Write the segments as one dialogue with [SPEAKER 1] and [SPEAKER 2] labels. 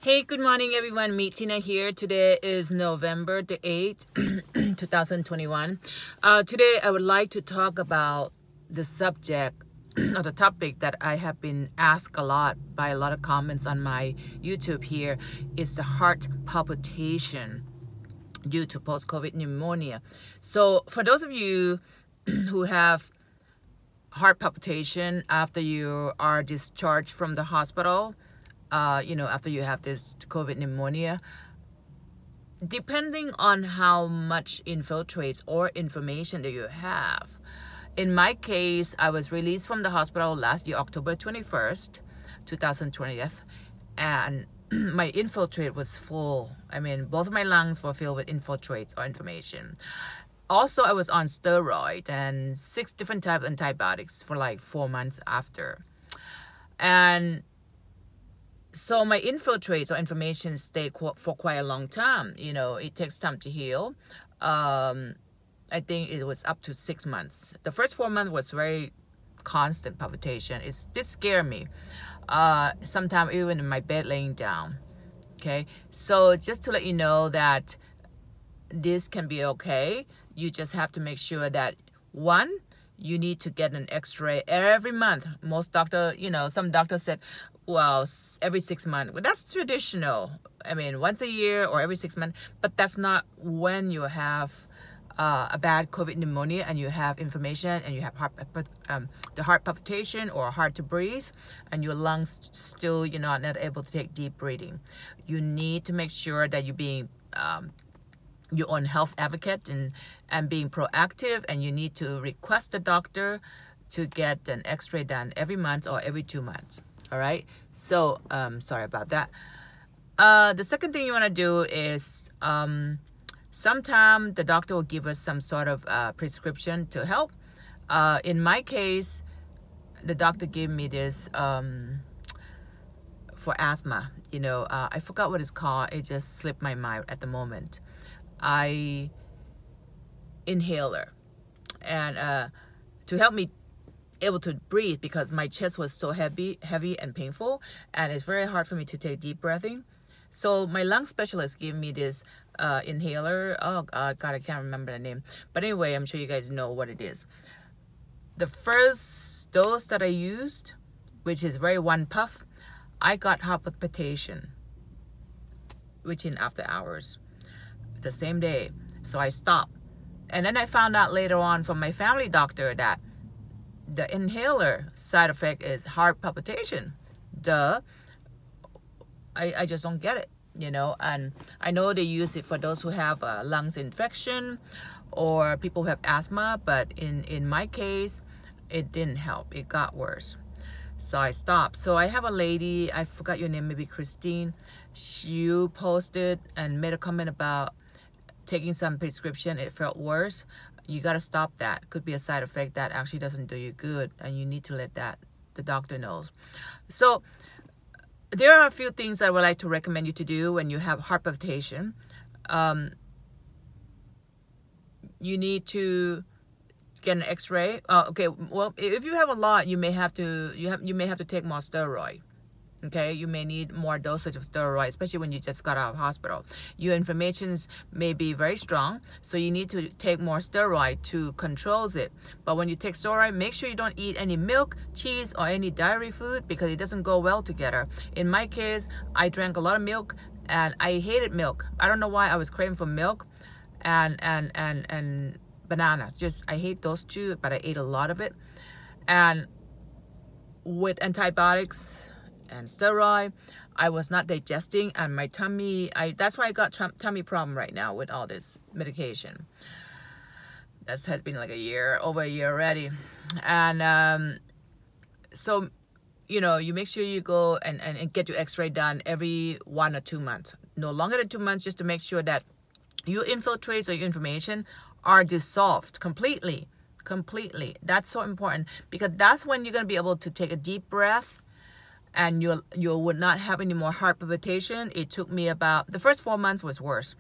[SPEAKER 1] Hey, good morning everyone. Meet Tina here. Today is November the 8th, 2021. Today I would like to talk about the subject or the topic that I have been asked a lot by a lot of comments on my YouTube here. Is the heart palpitation due to post-COVID pneumonia. So for those of you who have heart palpitation after you are discharged from the hospital, after you have this COVID pneumonia, depending on how much infiltrates or information that you have. In my case, I was released from the hospital last year, October 21st, 2020, and my infiltrate was full. I mean, both of my lungs were filled with infiltrates or information. Also, I was on steroids and 6 different types of antibiotics for like 4 months after. And so my infiltrates or information stay for quite a long time. You know, it takes time to heal. I think it was up to 6 months. The first 4 months was very constant palpitation. This scared me. Sometimes even in my bed laying down. Okay, so just to let you know that this can be okay. You just have to make sure that, one, you need to get an x-ray every month. Most doctors, some doctors said, well, every 6 months. Well, that's traditional. I mean, once a year or every 6 months. But that's not when you have a bad COVID pneumonia and you have inflammation and you have the heart palpitation or hard to breathe, and your lungs still, you're not able to take deep breathing. You need to make sure that you're being your own health advocate and being proactive, and you need to request the doctor to get an x-ray done every month or every 2 months. All right, so sorry about that. The second thing you want to do is sometime the doctor will give us some sort of prescription to help. In my case, the doctor gave me this for asthma. I forgot what it's called. It just slipped my mind at the moment. Inhaler, and to help me able to breathe, because my chest was so heavy and painful, and it's very hard for me to take deep breathing. So my lung specialist gave me this inhaler. Oh God, I can't remember the name, but anyway, I'm sure you guys know what it is. The first dose that I used, which is very one puff, I got heart palpitation within after hours, the same day. So I stopped, and then I found out later on from my family doctor that the inhaler side effect is heart palpitation. Duh. I just don't get it, and I know they use it for those who have lungs infection or people who have asthma, but in my case, it didn't help. It got worse. So I stopped. So I have a lady, I forgot your name, maybe Christine. You posted and made a comment about taking some prescription. It felt worse. You got to stop that. Could be a side effect that actually doesn't do you good, and you need to let the doctor knows. So there are a few things I would like to recommend you to do when you have heart palpitation. You need to get an x-ray. Okay, well, if you have a lot, you may have to take more steroid. Okay, you may need more dosage of steroid, especially when you just got out of hospital. Your inflammations may be very strong, so you need to take more steroid to control it. But when you take steroid, make sure you don't eat any milk, cheese, or any dairy food, because it doesn't go well together. In my case, I drank a lot of milk, and I hated milk. I don't know why. I was craving for milk and banana. Just, I hate those two, but I ate a lot of it. And with antibiotics and steroid, I was not digesting, and my tummy, that's why I got tummy problem right now with all this medication. That has been like over a year already. And so you make sure you go and get your x-ray done every 1 or 2 months, no longer than 2 months, just to make sure that your infiltrates or your information are dissolved completely. That's so important, because that's when you're going to be able to take a deep breath, and you would not have any more heart palpitation. It took me about, the first 4 months was worse,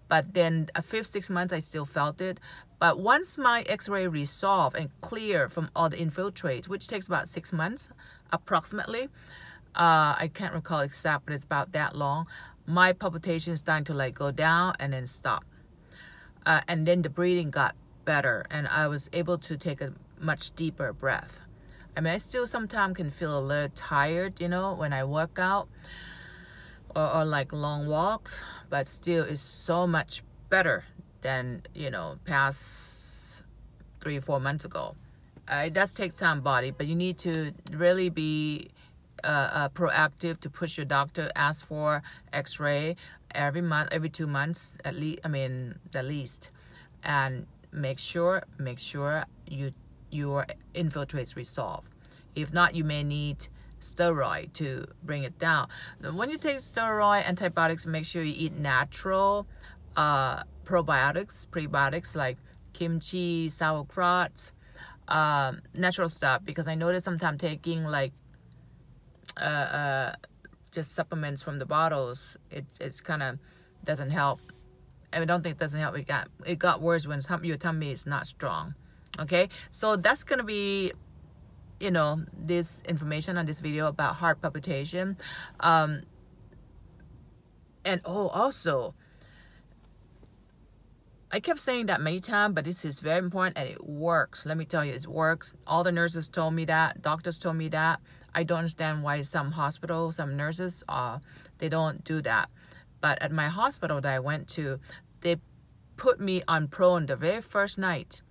[SPEAKER 1] but then a 5th, 6th month I still felt it. But once my x-ray resolved and clear from all the infiltrates, which takes about 6 months approximately, I can't recall exact, but it's about that long. My palpitation is starting to like go down and then stop. And then the breathing got better, and I was able to take a much deeper breath. I mean, I still sometimes can feel a little tired, you know, when I work out or like long walks, but still it's so much better than, you know, past 3-4 months ago. It does take time, body, but you need to really be proactive to push your doctor, ask for x-ray every month, every 2 months at least. I mean, the least, and make sure your infiltrates resolve. If not, you may need steroid to bring it down. When you take steroid antibiotics, make sure you eat natural probiotics, prebiotics like kimchi, sauerkraut, natural stuff, because I noticed sometimes taking like just supplements from the bottles, it's kind of doesn't help. I don't think it doesn't help. It got worse when your tummy is not strong. Okay, so that's gonna be, you know, this information on this video about heart palpitation. And oh, also, I kept saying that many times, but this is very important and it works. Let me tell you, it works. All the nurses told me that, doctors told me that. I don't understand why some hospitals, some nurses, they don't do that. But at my hospital that I went to, they put me on prone the very first night.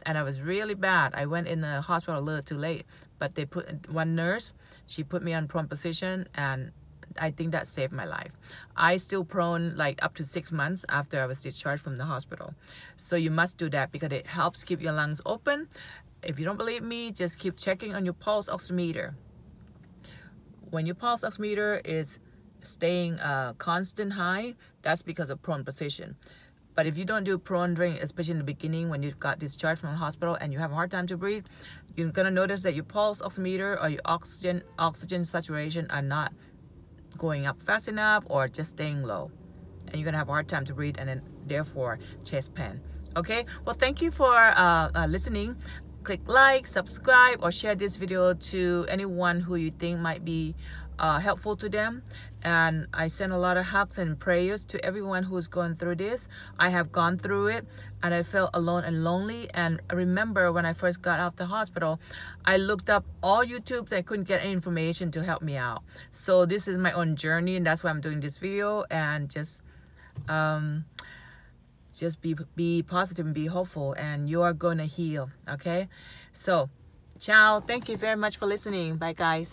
[SPEAKER 1] And I was really bad. I went in the hospital a little too late. But they put, one nurse, she put me on prone position, and I think that saved my life. I still prone like up to 6 months after I was discharged from the hospital. So you must do that because it helps keep your lungs open. If you don't believe me, just keep checking on your pulse oximeter. When your pulse oximeter is staying constant high, that's because of prone position. But if you don't do prone during, especially in the beginning when you got discharged from the hospital and you have a hard time to breathe, you're gonna notice that your pulse oximeter or your oxygen saturation are not going up fast enough or just staying low, and you're gonna have a hard time to breathe, and then therefore chest pain. Okay, well, thank you for listening. Click like, subscribe, or share this video to anyone who you think might be helpful to them. And I send a lot of hugs and prayers to everyone who's going through this. I have gone through it, and I felt alone and lonely. And I remember when I first got out of the hospital, I looked up all YouTubes. I couldn't get any information to help me out. So this is my own journey, and that's why I'm doing this video. And just be positive and be hopeful, and you are gonna heal. Okay, so ciao. Thank you very much for listening. Bye, guys.